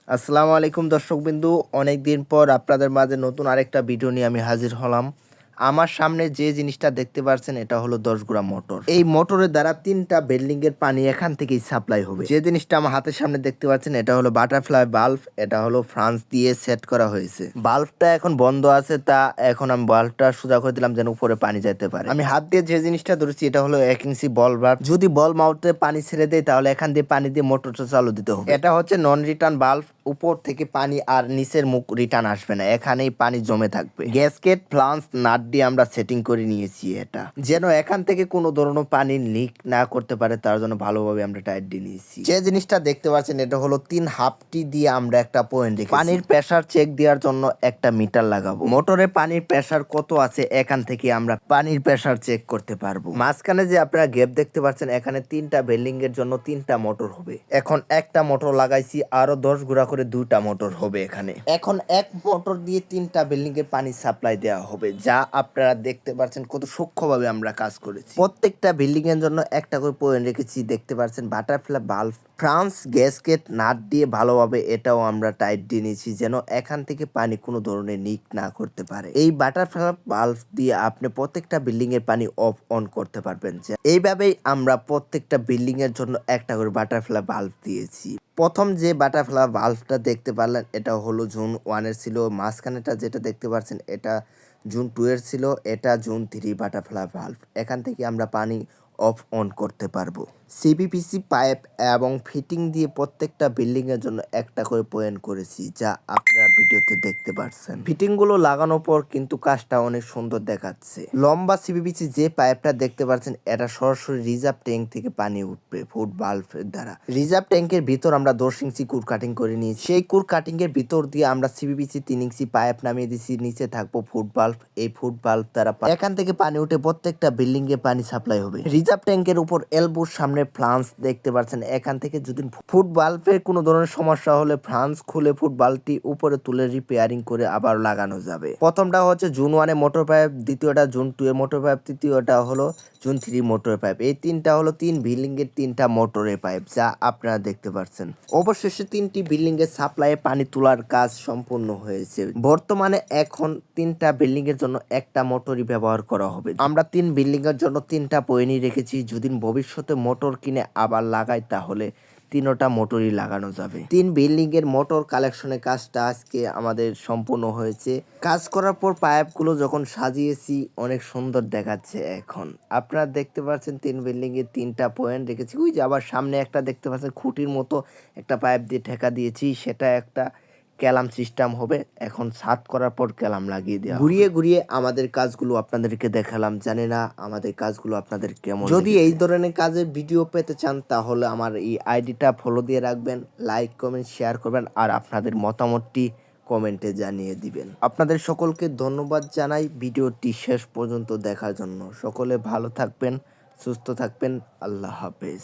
আসসালামু আলাইকুম দর্শকবিন্দু, অনেকদিন পর আপনাদের মাঝে নতুন আরেকটা ভিডিও নিয়ে আমি হাজির হলাম। আমার সামনে যে জিনিসটা দেখতে পাচ্ছেন এটা হলো 10 গ্রাম মোটর। এই মোটরের দ্বারা 3টা বিল্ডিং এর পানি এখান থেকেই সাপ্লাই হবে। যে জিনিসটা আমার হাতের সামনে দেখতে পাচ্ছেন এটা হলো বাটারফ্লাই বাল্ব। এটা হলো ফ্রান্স দিয়ে সেট করা হয়েছে। বাল্বটা এখন বন্ধ আছে, তা এখন আমি বাল্বটা সোজা করে দিলাম যেন উপরে পানি যেতে পারে। আমি হাত দিয়ে যে জিনিসটা ধরেছি এটা হলো 1 ইঞ্চি বল বাল্ব। যদি বল মাউথে পানি ছেড়ে দেয় তাহলে এখান দিয়ে পানি দিয়ে মোটরটা চালু দিতে হবে। এটা হচ্ছে নন রিটার্ন বাল্ব। উপর থেকে পানি আর নিচের মুখ রিটার্ন আসবে না, এখানেই পানি জমে থাকবে। গ্যাসকেট ফ্লান্স নাট দিয়ে আমরা সেটিং করে নিয়েছি এটা, যেন এখান থেকে কোনো ধরনের পানি লিক না করতে পারে, তার জন্য ভালোভাবে আমরা টাইট দিয়ে নিয়েছি। যে জিনিসটা দেখতে পাচ্ছেন এটা হলো 3 হাফটি দিয়ে আমরা একটা পয়েন্ট রেখেছি। পানির প্রেসার চেক দেওয়ার জন্য একটা মিটার লাগাবো। মোটরে পানির প্রেসার কত আছে এখান থেকে আমরা পানির প্রেসার চেক করতে পারবো। মাঝখানে যে আপনারা গ্যাপ দেখতে পাচ্ছেন, এখানে 3টা বিল্ডিং এর জন্য 3টা মোটর হবে। এখন একটা মোটর লাগাইছি, আরো 10 গুড়া করে 2টা মোটর হবে এখানে। এখন এক মোটর দিয়ে 3টা বিল্ডিং এর পানি সাপ্লাই দেওয়া হবে, যা আপনারা দেখতে পাচ্ছেন কত সূক্ষ্মভাবে আমরা কাজ করেছি। প্রত্যেকটা বিল্ডিং এর জন্য একটা করে পয়েন্ট রেখেছি। দেখতে পাচ্ছেন butterfly bulb France gasket nut দিয়ে ভালোভাবে এটাও আমরা টাইট দিয়ে নিয়েছি, যেন এখান থেকে পানি কোনো ধরনের লিক না করতে পারে। এই বাটারফ্লাই বাল্ব দিয়ে আপনি প্রত্যেকটা বিল্ডিং এর পানি অফ অন করতে পারবেন। এইভাবেই আমরা প্রত্যেকটা বিল্ডিং এর জন্য একটা করে বাটারফ্লাই বাল্ব দিয়েছি। প্রথম যে বাটারফ্লাই বাল্বটা দেখতে পারলেন এটা হলো জুন 1-এর ছিল। মাঝখানেটা যেটা দেখতে পাচ্ছেন এটা জুন 2-এর ছিল। এটা জুন 3 বাটারফ্লাই বাল্ব। এখান থেকে আমরা পানি অফ অন করতে পারবো। সিবিপিসি পাইপ এবং ফিটিং দিয়ে প্রত্যেকটা বিল্ডিং এর জন্য একটা করে পয়েন্ট করেছি, যা আপনারা ভিডিওতে দেখতে পাচ্ছেন। ফিটিং গুলো লাগানোর পর কিন্তু কাজটা অনেক সুন্দর দেখাচ্ছে। লম্বা সিবিপিসি যে পাইপটা দেখতে পাচ্ছেন এটা সরাসরি রিজার্ভ ট্যাঙ্ক থেকে পানি উঠবে ফুট বাল্বের দ্বারা। রিজার্ভ ট্যাঙ্কের ভিতর আমরা 10 ইঞ্চি কুর কাটিং করে নিয়েছি। সেই কুর কাটিং এর ভিতর দিয়ে আমরা সিবিপিসি 3 ইঞ্চি পাইপ নামিয়ে দিয়েছি। নিচে থাকবো ফুট বাল্ব। এই ফুট বাল্ব দ্বারা এখান থেকে পানি উঠে প্রত্যেকটা বিল্ডিং এ পানি সাপ্লাই হবে। রিজার্ভ ট্যাঙ্কের উপর এলবোর সামনে ফ্লান্স দেখতে পাচ্ছেন। এখান থেকে যদি ফুট বাল্বের কোনো ধরনের সমস্যা হলে ফ্লান্স খুলে ফুট বাল্বটি উপরে তুলে রিপেয়ারিং করে আবার লাগানো যাবে। প্রথমটা হচ্ছে জুন 1-এ মোটর পাইপ, দ্বিতীয়টা জুন 2-এ মোটর পাইপ, তৃতীয়টা হলো জুন 3 মোটর পাইপ। এই 3টা হলো 3 বিল্ডিং এর 3টা মোটরের পাইপ, যা আপনারা দেখতে পাচ্ছেন। অবশেষে 3টি বিল্ডিং এর সাপ্লাইয়ে পানি তোলার কাজ সম্পূর্ণ হয়েছে। বর্তমানে এখন 3টা বিল্ডিং এর জন্য একটা মোটরই ব্যবহার করা হবে। আমরা 3 বিল্ডিং এর জন্য 3টা পয়েন্টই রেখেছি। যদি ভবিষ্যতে মোটর কিনে আবার লাগাই তাহলে 3টা মোটরই লাগানো যাবে। 3 বিল্ডিং এর মোটর কালেকশনের কাজটা আজকে আমাদের সম্পূর্ণ হয়েছে। কাজ করার পর পাইপগুলো যখন সাজিয়েছি অনেক সুন্দর দেখাচ্ছে। এখন আপনারা দেখতে পাচ্ছেন 3 বিল্ডিং এর 3টা পয়েন্ট রেখেছি। ওই যে আবার সামনে একটা দেখতে পাচ্ছেন খুঁটির মতো একটা পাইপ দিয়ে ঠেকা দিয়েছি, সেটা একটা ক্যালাম সিস্টেম হবে। এখন ছাদ করার পর ক্যালাম লাগিয়ে দেওয়া। ঘুরিয়ে ঘুরিয়ে আমাদের কাজগুলো আপনাদেরকে দেখালাম। জানি না আমাদের কাজগুলো আপনাদের কেমন। যদি এই ধরনের কাজের ভিডিও পেতে চান তাহলে আমার এই আইডিটা ফলো দিয়ে রাখবেন, লাইক কমেন্ট শেয়ার করবেন আর আপনাদের মতামতটি কমেন্টে জানিয়ে দিবেন। আপনাদের সকলকে ধন্যবাদ জানাই ভিডিওটি শেষ পর্যন্ত দেখার জন্য। সকলে ভালো থাকবেন, সুস্থ থাকবেন। আল্লাহ হাফেজ।